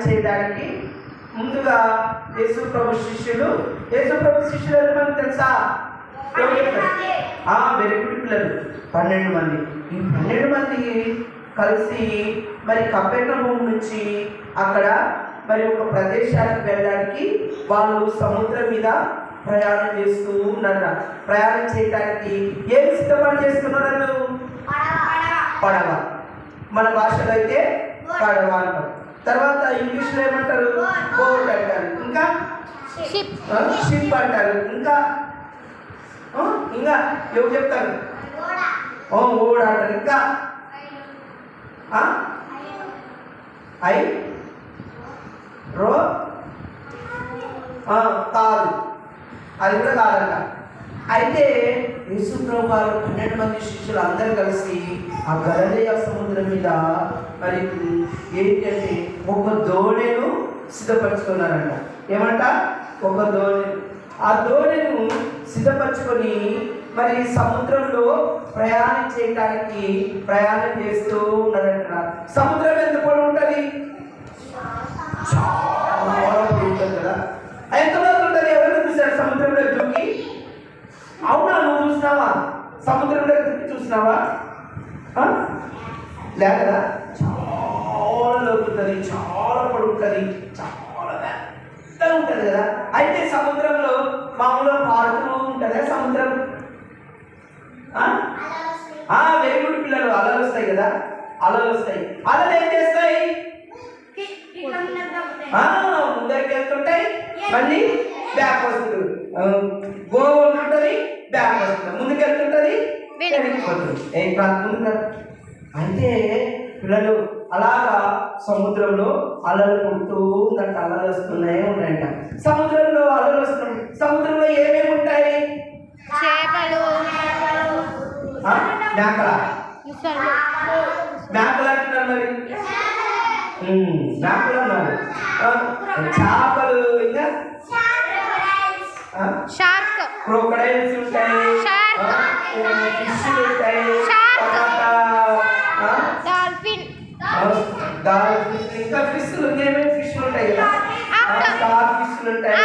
చేయడానికి ముందుగా యేసుప్రభు శిష్యులు ఎంతమంది తెలుసా? వెరీ గుడ్ పిల్లలు, 12 మంది. ఈ 12 మంది కలిసి మరి కపెర్నహూము నుంచి అక్కడ మరి ఒక ప్రదేశానికి వెళ్ళడానికి వాళ్ళు సముద్రం మీద ప్రయాణం చేస్తూ ఉన్నారు. ప్రయాణం చేయడానికి ఏం సిద్ధపడి చేస్తున్నారు? పడవ. మన భాషలో అయితే పడవ అంటారు. తర్వాత ఇంగ్లీష్లో ఏమంటారు? బోట్ అంటారు. ఇంకా షిప్ అంటారు. ఇంకా ఎవరు చెప్తారు? ఓడ అంటారు. ఇంకా కాదు, అది కూడా కాదంట. అయితే యేసుప్రభు వారు 12 మంది శిష్యులు అందరూ కలిసి ఆ గలిలయ సముద్రం మీద మరి ఏంటంటే ఒక దోణిను సిద్ధపరచుకున్నారంట. ఏమంట? ఒక దోణి. ఆ దోణిను సిద్ధపరచుకొని మరి సముద్రంలో ప్రయాణం చేయడానికి ప్రయాణం చేస్తూ ఉన్నారంట. సముద్రం ఎంత పొడవు ఉంటుంది? చాలా పొడవు ఉంటుంది కదా. ఎంతమంది ఉంటుంది? ఎవరైనా చూసారు సముద్రంలో దూకి? అవునా? నువ్వు చూసినావా? సముద్రంలో దూకి చూసినావా? లేదా? చాలా లోతుంటుంది, చాలా పొడవు ఉంటుంది, చాలా పెద్దగా ఉంటుంది కదా. అయితే సముద్రంలో మామూలుగా పారుతూ ఉంటుందా సముద్రం? వెరీ గుడ్ పిల్లలు, అలలు వస్తాయి కదా. అలలు వస్తాయి. అలలు ఏం చేస్తాయి? ముందరికి వెళ్తుంటాయి, మళ్ళీ బ్యాక్ వస్తుంది. గోవా ఉంటుంది, బ్యాక్ వస్తుంది. ముందుకు వెళ్తుంటుంది, ముందుకు. అయితే పిల్లలు అలాగా సముద్రంలో అలలు పుడుతూ ఉందంట. అలలు ఉన్నాయంట సముద్రంలో. అలలు వస్తున్నాయి. సముద్రంలో ఏమేమి ఉంటాయి? చేపలు, మేకల అంటున్నారు. మరి మేకలు అన్నారు. చేపలు, ఇంకా షార్క్, క్రోకడైల్స్ ఉంటాయి, ఫిష్లు ఉంటాయి, డాల్ఫిన్, ఇంకా ఫిష్లు, ఏమేమి ఫిష్లు ఉంటాయి కదా. స్టార్ ఫిష్లు ఉంటాయి,